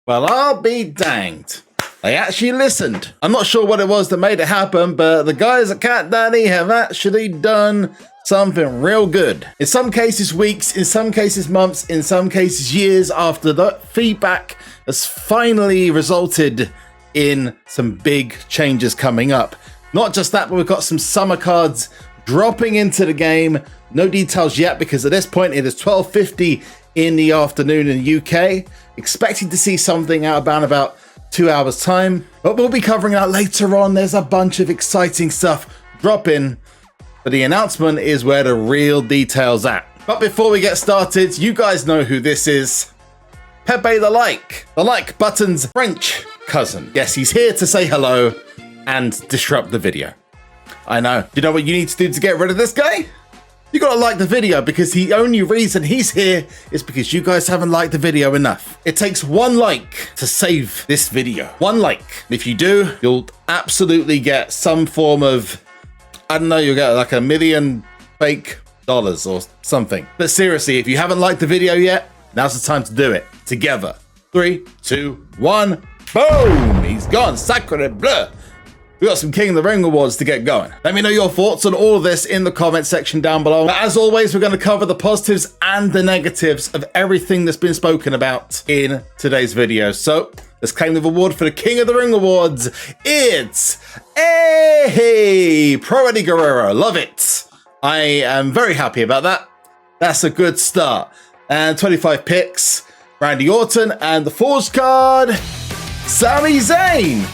Well, I'll be danged. They actually listened. I'm not sure what it was that made it happen, but the guys at Cat Daddy have actually done something real good. In some cases weeks, in some cases months, in some cases years after the feedback has finally resulted in some big changes coming up. Not just that, but we've got some summer cards dropping into the game. No details yet because at this point it is 12:50 in the afternoon in the UK. Expecting to see something out about 2 hours time, but we'll be covering that later on. There's a bunch of exciting stuff dropping, but the announcement is where the real details at. But before we get started, you guys know who this is. Pepe the like button's French cousin. Yes, he's here to say hello and disrupt the video. I know. You know what you need to do to get rid of this guy? You gotta like the video, because the only reason he's here is because you guys haven't liked the video enough. It takes one like to save this video. One like. If you do, you'll absolutely get some form of, I don't know, you'll get like $1 million fake dollars or something. But seriously, if you haven't liked the video yet, now's the time to do it. Together. 3, 2, 1. Boom! He's gone. Sacre bleu. We got some King of the Ring awards to get going. Let me know your thoughts on all of this in the comment section down below. But as always, we're going to cover the positives and the negatives of everything that's been spoken about in today's video. So let's claim the award for the King of the Ring awards. It's Pro Eddie Guerrero. Love it. I am very happy about that. That's a good start. And 25 picks, Randy Orton, and the Forged card, Sami Zayn.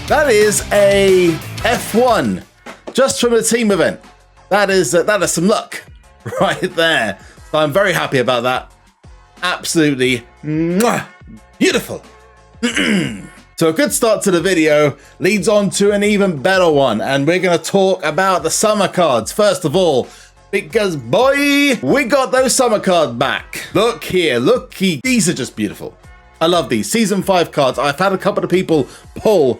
That is a F1 just from the team event. That is some luck right there. So I'm very happy about that. Absolutely beautiful. So a good start to the video leads on to an even better one. And we're going to talk about the summer cards. First of all, because boy, we got those summer cards back. Look here, looky. These are just beautiful. I love these. Season 5 cards. I've had a couple of people pull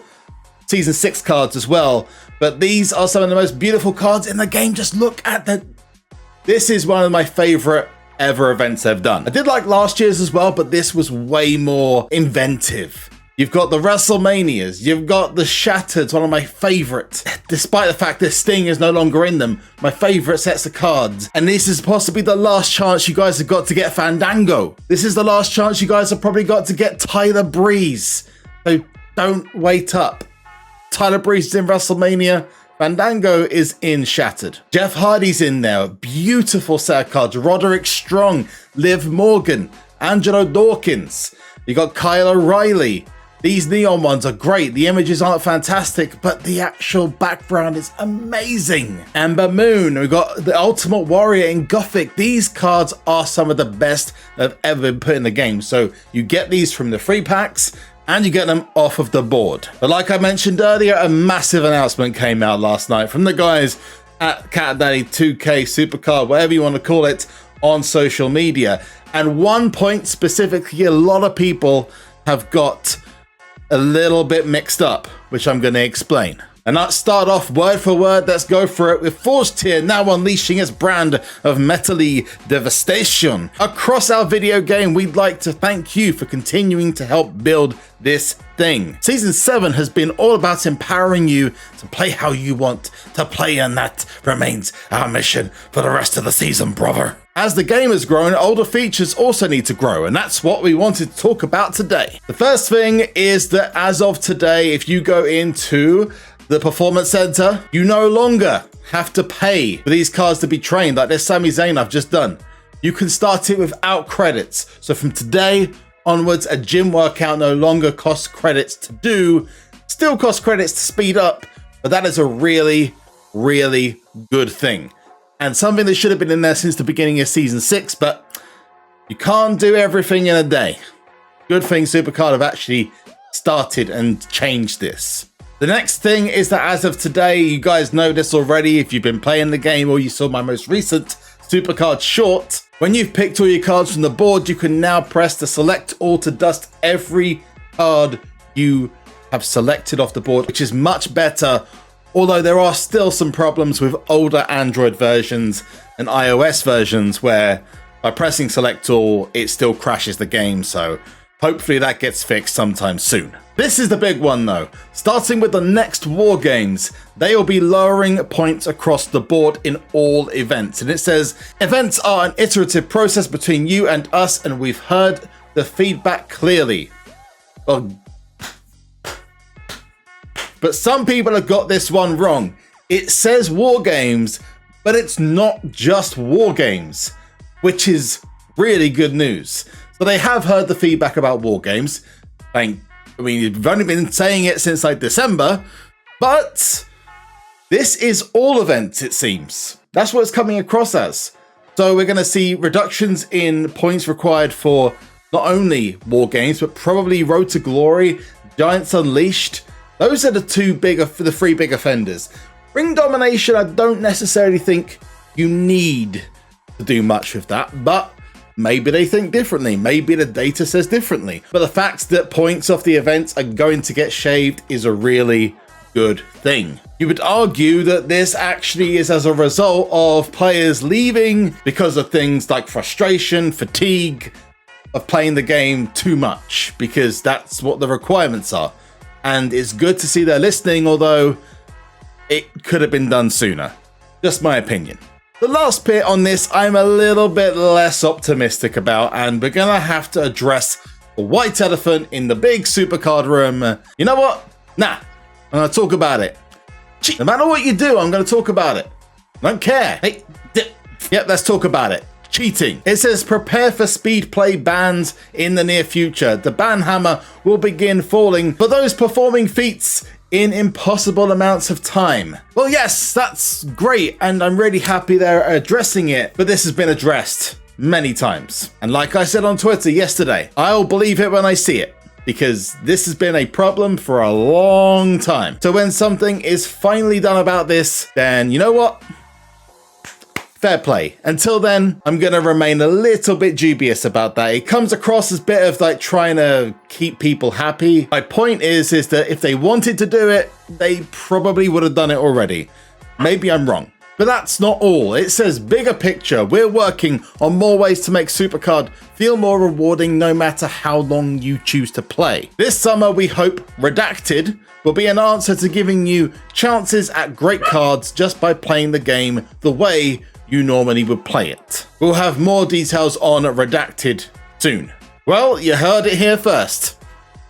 Season 6 cards as well, but these are some of the most beautiful cards in the game. Just look at that. This is one of my favorite ever events they've done. I did like last year's as well, but this was way more inventive. You've got the WrestleManias, you've got the Shattered, one of my favorites. Despite the fact that Sting is no longer in them, my favorite sets of cards. And this is possibly the last chance you guys have got to get Fandango. This is the last chance you guys have probably got to get Tyler Breeze. So don't wait up. Tyler Breeze is in WrestleMania. Fandango is in Shattered. Jeff Hardy's in there. Beautiful set of cards. Roderick Strong, Liv Morgan, Angelo Dawkins. You got Kyle O'Reilly. These neon ones are great. The images aren't fantastic, but the actual background is amazing. Ember Moon. We've got the Ultimate Warrior in Gothic. These cards are some of the best that have ever been put in the game. So you get these from the free packs, and you get them off of the board. But like I mentioned earlier, a massive announcement came out last night from the guys at Cat Daddy 2K SuperCard, whatever you want to call it, on social media. And one point specifically, a lot of people have got a little bit mixed up, which I'm going to explain. And let's start off word for word. Let's go for it with Forged here now unleashing its brand of metally devastation. Across our video game, we'd like to thank you for continuing to help build this thing. Season 7 has been all about empowering you to play how you want to play, and that remains our mission for the rest of the season, brother. As the game has grown, older features also need to grow, and that's what we wanted to talk about today. The first thing is that as of today, if you go into the Performance Center, you no longer have to pay for these cards to be trained like this Sami Zayn I've just done. You can start it without credits. So from today onwards, a gym workout no longer costs credits to do. Still costs credits to speed up, but that is a really, really good thing. And something that should have been in there since the beginning of Season 6, but you can't do everything in a day. Good thing SuperCard have actually started and changed this. The next thing is that as of today, you guys know this already if you've been playing the game or you saw my most recent SuperCard short. When you've picked all your cards from the board, you can now press the select all to dust every card you have selected off the board, which is much better. Although there are still some problems with older Android versions and iOS versions where by pressing select all, it still crashes the game. So Hopefully that gets fixed sometime soon. This is the big one though. Starting with the next War Games, they will be lowering points across the board in all events. And it says, events are an iterative process between you and us, and we've heard the feedback clearly. Well, but some people have got this one wrong. It says War Games, but it's not just War Games, which is really good news. So they have heard the feedback about War Games. You've only been saying it since like December, but this is all events, it seems. That's what it's coming across as. So we're going to see reductions in points required for not only War Games, but probably Road to Glory, Giants Unleashed. Those are the the three big offenders. Ring Domination, I don't necessarily think you need to do much with that, but maybe they think differently. Maybe the data says differently. But the fact that points off the events are going to get shaved is a really good thing. You would argue that this actually is as a result of players leaving because of things like frustration, fatigue, of playing the game too much, because that's what the requirements are. And it's good to see they're listening, although it could have been done sooner. Just my opinion. The last bit on this, I'm a little bit less optimistic about, and we're gonna have to address the white elephant in the big SuperCard room. You know what? Nah, I'm gonna talk about it. No matter what you do, I'm gonna talk about it. I don't care. Hey, yep, let's talk about it. Cheating. It says prepare for speed play bans in the near future. The ban hammer will begin falling for those performing feats in impossible amounts of time. Well, yes, that's great, and I'm really happy they're addressing it, but this has been addressed many times. And like I said on Twitter yesterday, I'll believe it when I see it, because this has been a problem for a long time. So when something is finally done about this, then you know what? Fair play. Until then, I'm going to remain a little bit dubious about that. It comes across as a bit of like trying to keep people happy. My point is that if they wanted to do it, they probably would have done it already. Maybe I'm wrong. But that's not all. It says bigger picture. We're working on more ways to make SuperCard feel more rewarding no matter how long you choose to play. This summer, we hope Redacted will be an answer to giving you chances at great cards just by playing the game the way you normally would play it. We'll have more details on Redacted soon. Well, you heard it here first.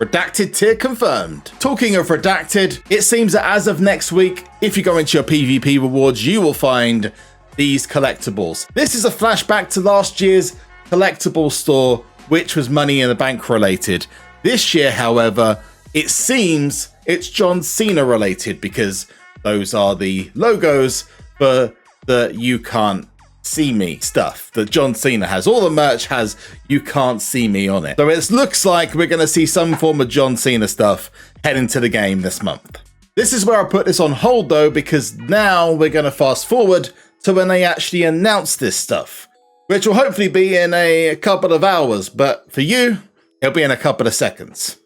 Redacted tier confirmed. Talking of Redacted, it seems that as of next week, if you go into your PvP rewards, you will find these collectibles. This is a flashback to last year's collectible store, which was Money in the Bank related. This year, however, it seems it's John Cena related, because those are the logos for the You Can't See Me stuff that John Cena has. All the merch has You Can't See Me on it. So it looks like we're going to see some form of John Cena stuff head into the game this month. This is where I put this on hold though, because now we're going to fast forward to when they actually announce this stuff, which will hopefully be in a couple of hours, but for you, it'll be in a couple of seconds.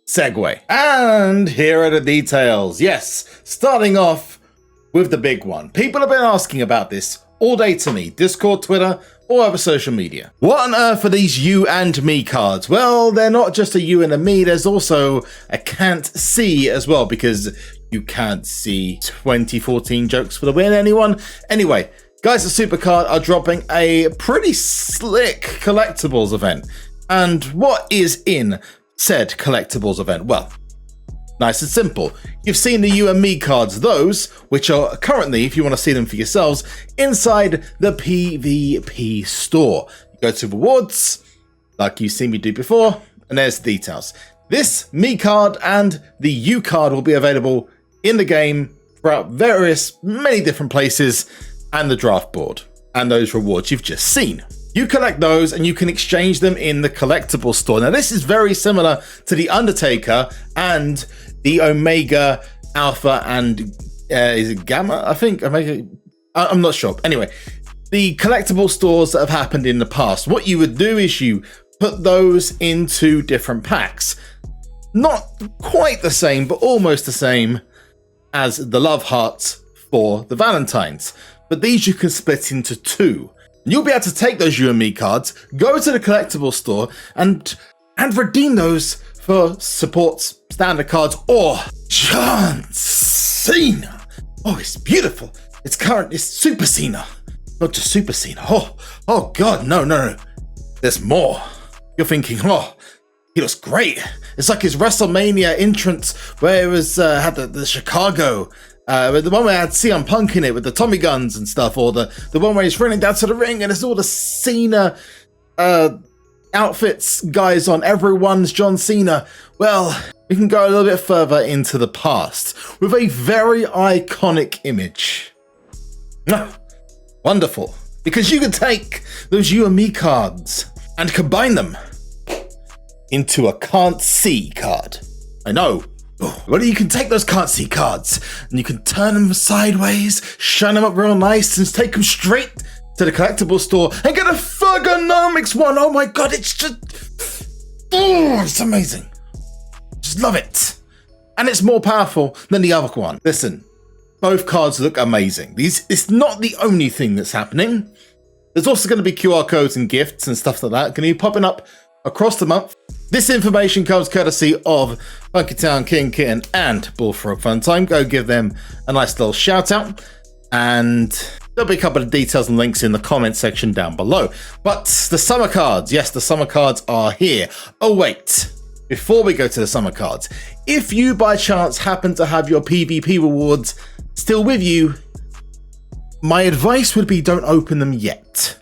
Segue. And here are the details. Yes, starting off with the big one. People have been asking about this all day to me, Discord, Twitter, or other social media. What on earth are these you and me cards? Well, they're not just a you and a me, there's also a can't see as well, because you can't see 2014 jokes for the win, anyone? Anyway, guys at SuperCard are dropping a pretty slick collectibles event. And what is in said collectibles event? Well, nice and simple. You've seen the you and me cards, those which are currently, if you want to see them for yourselves, inside the PvP store. You go to rewards, like you've seen me do before, and there's the details. This me card and the you card will be available in the game throughout many different places, and the draft board, and those rewards you've just seen. You collect those and you can exchange them in the collectible store. Now this is very similar to the Undertaker and the Omega, Alpha, and is it Gamma? I think Omega, I'm not sure. Anyway, the collectible stores that have happened in the past, what you would do is you put those into different packs. Not quite the same, but almost the same as the Love Hearts for the Valentines. But these you can split into two. You'll be able to take those you and me cards, go to the collectible store, and and redeem those for supports, standard cards, or John Cena. Oh, it's beautiful. It's Super Cena, not just Super Cena. Oh God, no. There's more. You're thinking, oh, he looks great. It's like his WrestleMania entrance where it was had the Chicago, the one where I had CM Punk in it with the Tommy guns and stuff, or the one where he's running down to the ring and it's all the Cena outfits guys on. Everyone's John Cena. Well, we can go a little bit further into the past with a very iconic image. Wonderful, because you can take those You and Me cards and combine them into a can't see card. I know. Well, you can take those can't see cards and you can turn them sideways, shine them up real nice, and take them straight to the collectible store and get a Fergonomics one. Oh my God, it's amazing. Just love it. And it's more powerful than the other one. Listen, both cards look amazing. It's not the only thing that's happening. There's also going to be QR codes and gifts and stuff like that going to be popping up across the month. This information comes courtesy of Funky Town King Kitten and Bullfrog Funtime. Go give them a nice little shout out. And there'll be a couple of details and links in the comment section down below. But the summer cards, yes, the summer cards are here. Oh, wait. Before we go to the summer cards, if you by chance happen to have your PvP rewards still with you, my advice would be don't open them yet.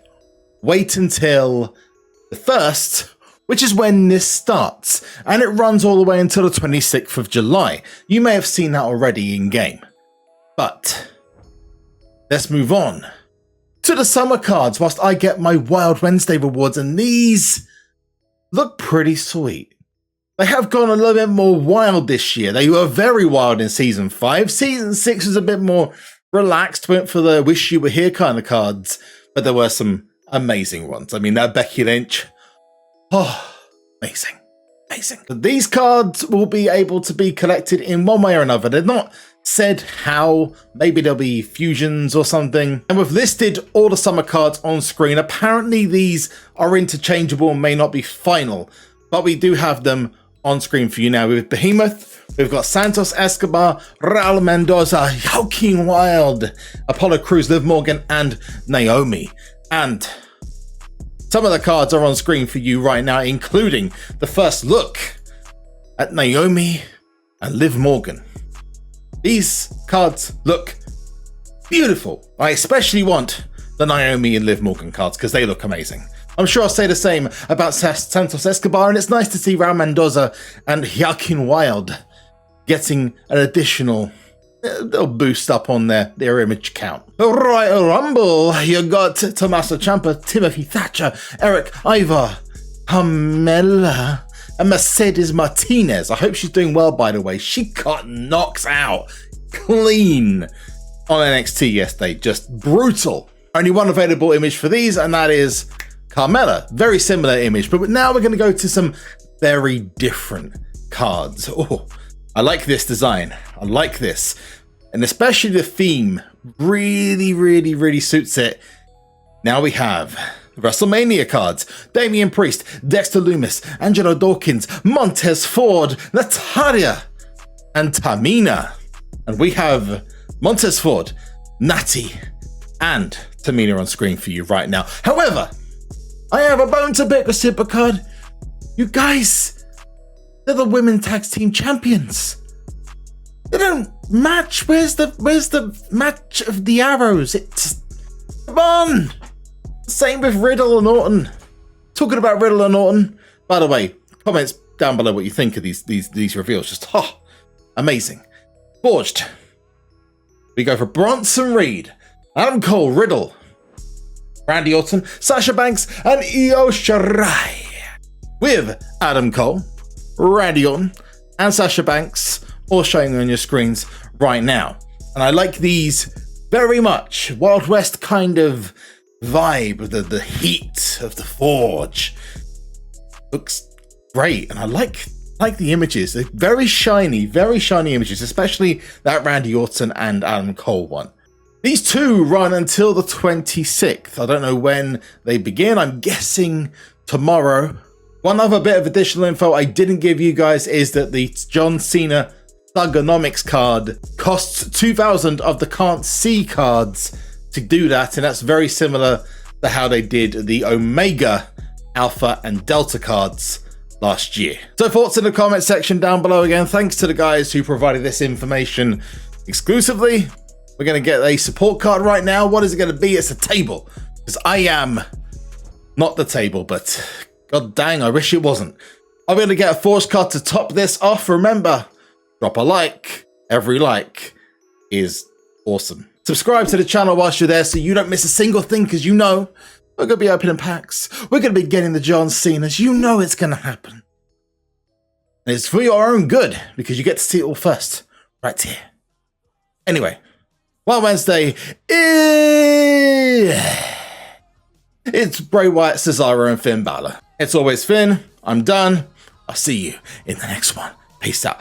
Wait until the 1st, which is when this starts, and it runs all the way until the 26th of July. You may have seen that already in game. But let's move on to the summer cards whilst I get my Wild Wednesday rewards, and these look pretty sweet. They have gone a little bit more wild this year. They were very wild in Season 5. Season 6 was a bit more relaxed, went for the wish you were here kind of cards, but there were some amazing ones. I mean, that Becky Lynch, oh, amazing. But these cards will be able to be collected in one way or another. They're not said how. Maybe there'll be fusions or something. And we've listed all the summer cards on screen. Apparently these are interchangeable and may not be final, but we do have them on screen for you now. With Behemoth, we've got Santos Escobar, Raul Mendoza, Joaquin Wilde, Apollo Crews, Liv Morgan, and Naomi. And some of the cards are on screen for you right now, including the first look at Naomi and Liv Morgan. These cards look beautiful. I especially want the Naomi and Liv Morgan cards because they look amazing. I'm sure I'll say the same about Santos Escobar, and it's nice to see Raul Mendoza and Joaquin Wilde getting an additional little boost up on their image count. Royal Rumble, you got Tommaso Ciampa, Timothy Thatcher, Eric Ivar, Carmella, and Mercedes Martinez. I hope she's doing well, by the way. She got knocked out clean on NXT yesterday. Just brutal. Only one available image for these, and that is Carmella. Very similar image, but now we're going to go to some very different cards. Oh, I like this design. I like this. And especially the theme really suits it. Now we have WrestleMania cards. Damian Priest, Dexter Lumis, Angelo Dawkins, Montez Ford, Natalya, and Tamina. And we have Montez Ford, Natty, and Tamina on screen for you right now. However, I have a bone to pick with SuperCard. You guys, they're the women tag team champions. They don't match. Where's the match of the arrows? Come on. Same with Riddle and Orton. Talking about Riddle and Orton. By the way, comments down below what you think of these reveals. Just amazing. Forged. We go for Bronson Reed, Adam Cole, Riddle, Randy Orton, Sasha Banks, and Io Shirai. With Adam Cole, Randy Orton, and Sasha Banks all showing on your screens right now. And I like these very much. Wild West kind of vibe, the heat of the Forge. Looks great, and I like the images. They're very shiny images, especially that Randy Orton and Adam Cole one. These two run until the 26th. I don't know when they begin. I'm guessing tomorrow One other bit of additional info I didn't give you guys is that the John Cena Thugonomics card costs 2,000 of the Can't See cards to do that, and that's very similar to how they did the Omega, Alpha, and Delta cards last year. So thoughts in the comment section down below. Again, thanks to the guys who provided this information exclusively. We're going to get a support card right now. What is it going to be? It's a table, because I am not the table, but god dang, I wish it wasn't. I'm going to get a Force card to top this off. Remember, drop a like. Every like is awesome. Subscribe to the channel whilst you're there so you don't miss a single thing, because you know we're going to be opening packs. We're going to be getting the John Cenas. You know it's going to happen. And it's for your own good, because you get to see it all first, right here. Anyway, Wild Wednesday, it's Bray Wyatt, Cesaro, and Finn Balor. It's always Finn. I'm done. I'll see you in the next one. Peace out.